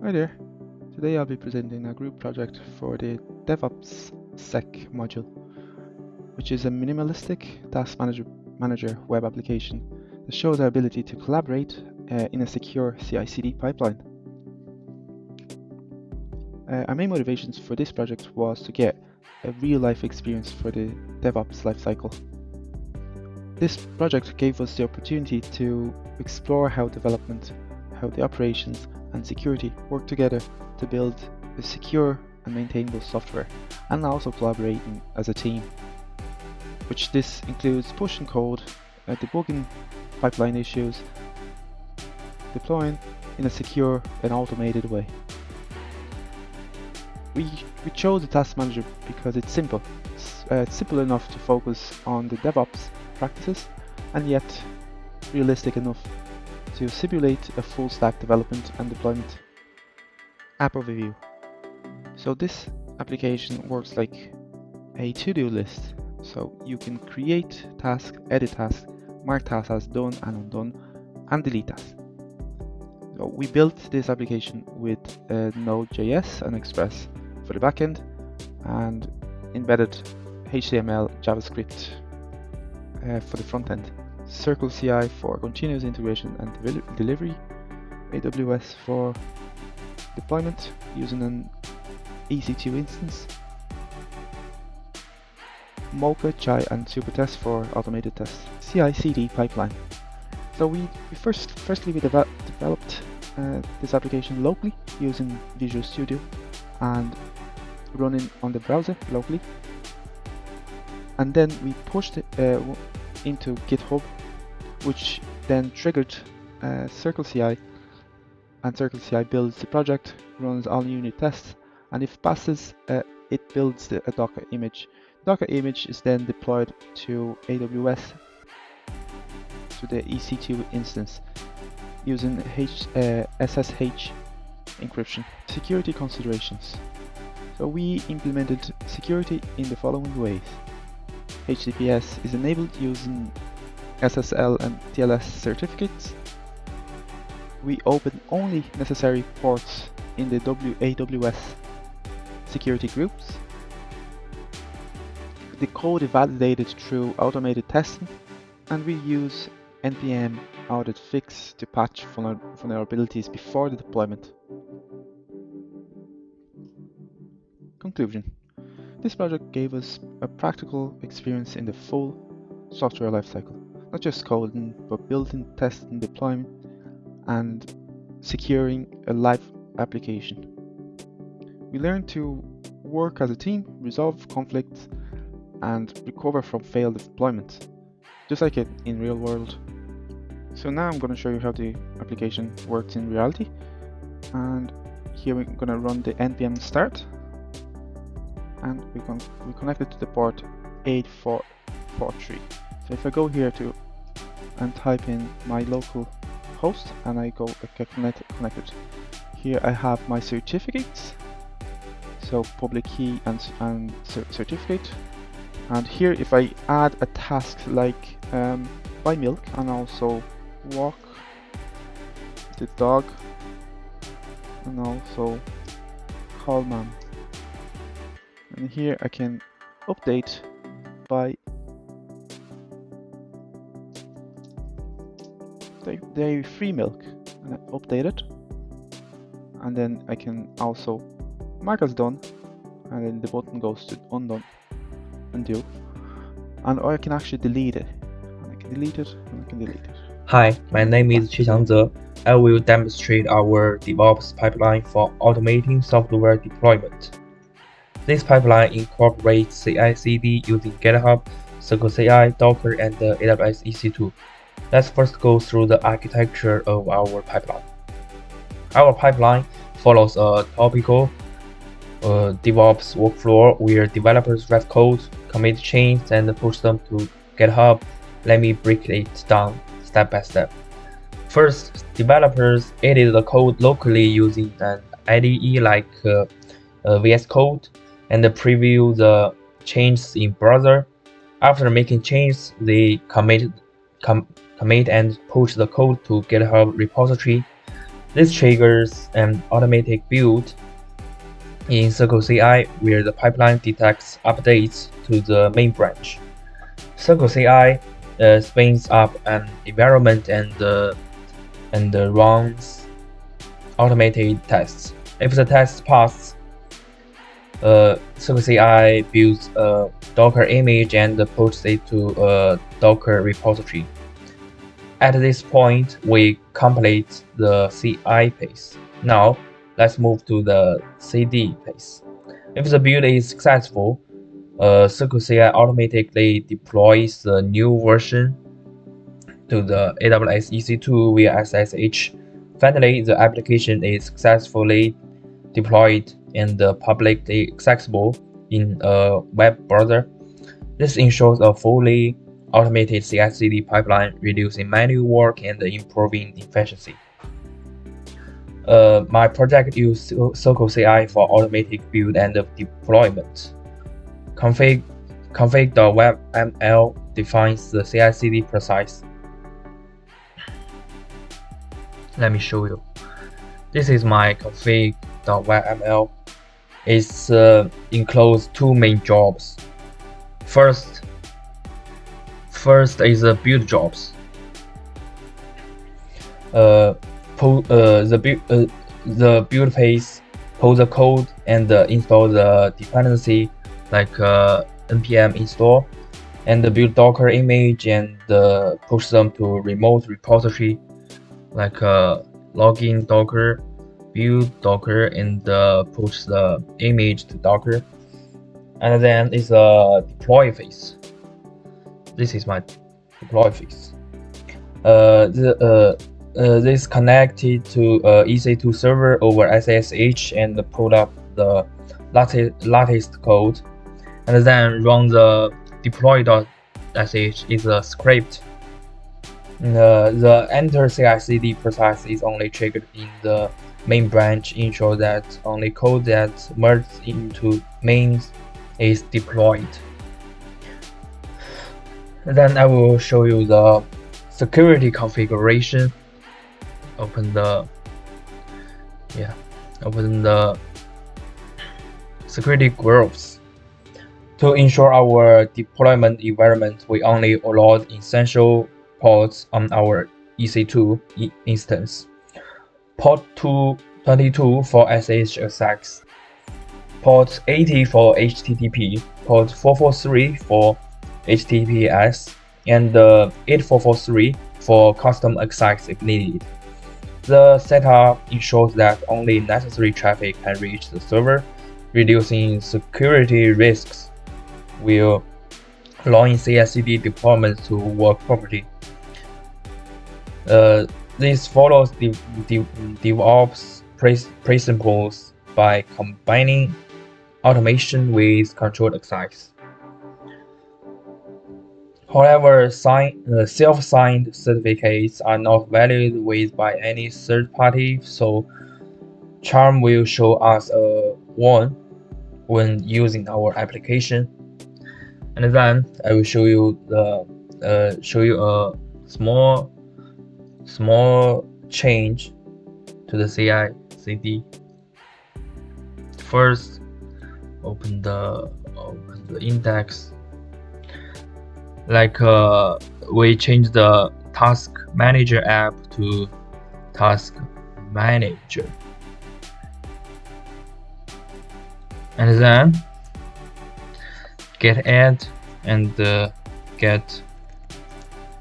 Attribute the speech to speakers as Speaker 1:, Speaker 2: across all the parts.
Speaker 1: Hi there. Today I'll be presenting a group project for the DevOpsSec module, which is a minimalistic task manager web application that shows our ability to collaborate in a secure CI/CD pipeline. Our main motivations for this project was to get a real-life experience for the DevOps lifecycle. This project gave us the opportunity to explore how development, how the operations, and security work together to build a secure and maintainable software, and also collaborating as a team, which this includes pushing code, debugging pipeline issues, deploying in a secure and automated way. We chose the task manager because it's simple. It's simple enough to focus on the DevOps practices, and yet realistic enough to simulate a full stack development and deployment. App overview. So this application works like a to-do list. So you can create tasks, edit tasks, mark tasks as done and undone, and delete tasks. So we built this application with Node.js and Express for the backend, and embedded HTML, JavaScript for the front end. Circle CI for continuous integration and delivery, AWS for deployment using an EC2 instance, Mocha, Chai, and Supertest for automated tests. CI/CD pipeline. So we firstly developed this application locally using Visual Studio and running on the browser locally, and then we pushed it into GitHub, which then triggered Circle CI, and Circle CI builds the project, runs all unit tests, and if passes, it builds a Docker image. Docker image is then deployed to AWS, to the EC2 instance, using SSH encryption. Security considerations. So we implemented security in the following ways. HTTPS is enabled using SSL and TLS certificates. We open only necessary ports in the AWS security groups. The code is validated through automated testing, and we use npm audit fix to patch vulnerabilities before the deployment. Conclusion. This project gave us a practical experience in the full software lifecycle, not just coding, but building, testing, deploying, and securing a live application. We learned to work as a team, resolve conflicts, and recover from failed deployments, just like it in real world. So now I'm going to show you how the application works in reality, and here we're going to run the npm start, and we connect it to the port 8443. So if I go here and type in my local host, and I go connected. Here I have my certificates, so public key and certificate. And here if I add a task like buy milk, and also walk the dog, and also call mom, and here I can update by dairy free milk, and I update it, and then I can also mark as done, and then the button goes to undo, and or I can actually delete it, and I can delete it, and I can delete it.
Speaker 2: Hi, my name is Xiangze Xue. I will demonstrate our DevOps pipeline for automating software deployment. This pipeline incorporates CI/CD using GitHub, Circle CI, Docker, and AWS EC2. Let's first go through the architecture of our pipeline. Our pipeline follows a topical DevOps workflow where developers write code, commit changes, and push them to GitHub. Let me break it down step by step. First, developers edit the code locally using an IDE like VS Code and preview the changes in browser. After making changes, they commit and push the code to GitHub repository. This triggers an automatic build in CircleCI where the pipeline detects updates to the main branch. CircleCI spins up an environment and runs automated tests. If the test passes, CircleCI builds a Docker image and puts it to a Docker repository. At this point, we complete the CI phase. Now, let's move to the CD phase. If the build is successful, CircleCI automatically deploys the new version to the AWS EC2 via SSH. Finally, the application is successfully deployed and publicly accessible in a web browser. This ensures a fully automated CI/CD pipeline, reducing manual work and improving efficiency. My project uses CircleCI for automatic build and deployment. Config.webml defines the CI/CD process. Let me show you. This is my config.webml. It includes two main jobs. First is the build jobs. The build phase pulls the code and install the dependency like npm install, and build Docker image and push them to remote repository like login Docker, build Docker, and push the image to Docker. And then is a deploy phase. This is my deploy phase. This connected to EC2 server over SSH and pull up the latest code, and then run the deploy.sh is a script. The enter CI/CD process is only triggered in the main branch, ensure that only code that merges into main is deployed. Then I will show you the security configuration. Open the security groups. To ensure our deployment environment, we only allowed essential ports on our EC2 instance. Port 222 for SSH access, port 80 for HTTP, port 443 for HTTPS, and 8443 for custom access if needed. The setup ensures that only necessary traffic can reach the server, reducing security risks while allowing CI/CD deployments to work properly. This follows the DevOps principles by combining automation with controlled access. However, self-signed certificates are not valid by any third party, so Charm will show us a one when using our application. And then I will show you a small change to the CI/CD. First, open the index. Like we change the task manager app to task manager, and then get add and get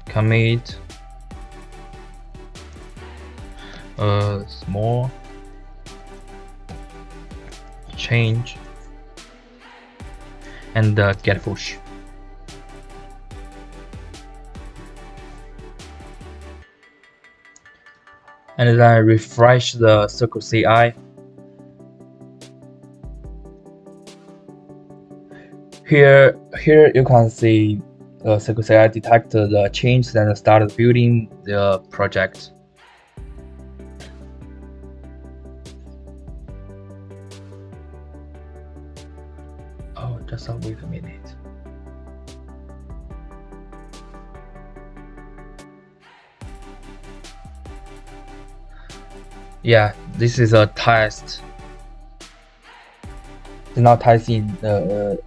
Speaker 2: commit a small change and get push. And then refresh the CircleCI. Here you can see CircleCI detected the change and started building the project. Oh, just wait a minute. Yeah, this is a test. It's now testing the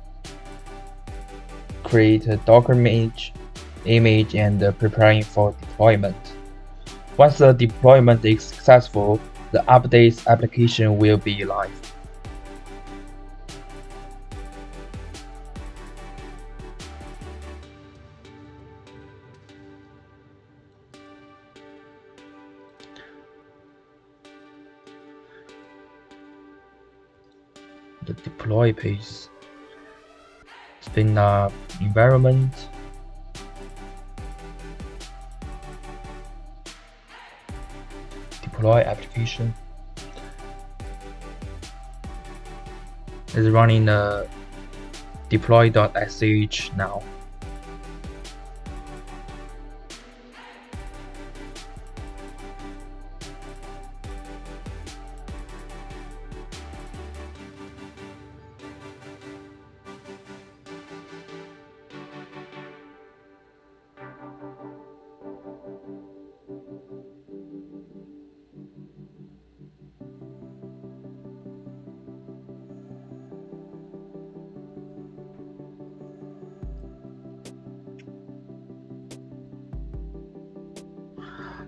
Speaker 2: create a Docker image and preparing for deployment. Once the deployment is successful, the updates application will be live. The deploy page, spin up environment, deploy application. It's running the deploy.sh now.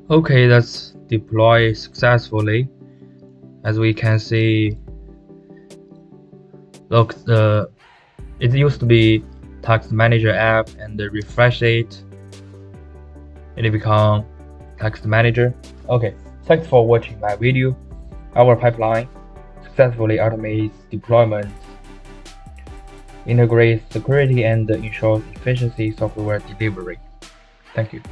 Speaker 2: Okay, that's deployed successfully. As we can see, look, it used to be Task Manager app, and refresh it, and it become Task Manager. Okay, thanks for watching my video. Our pipeline successfully automates deployment, integrates security, and ensures efficiency software delivery. Thank you.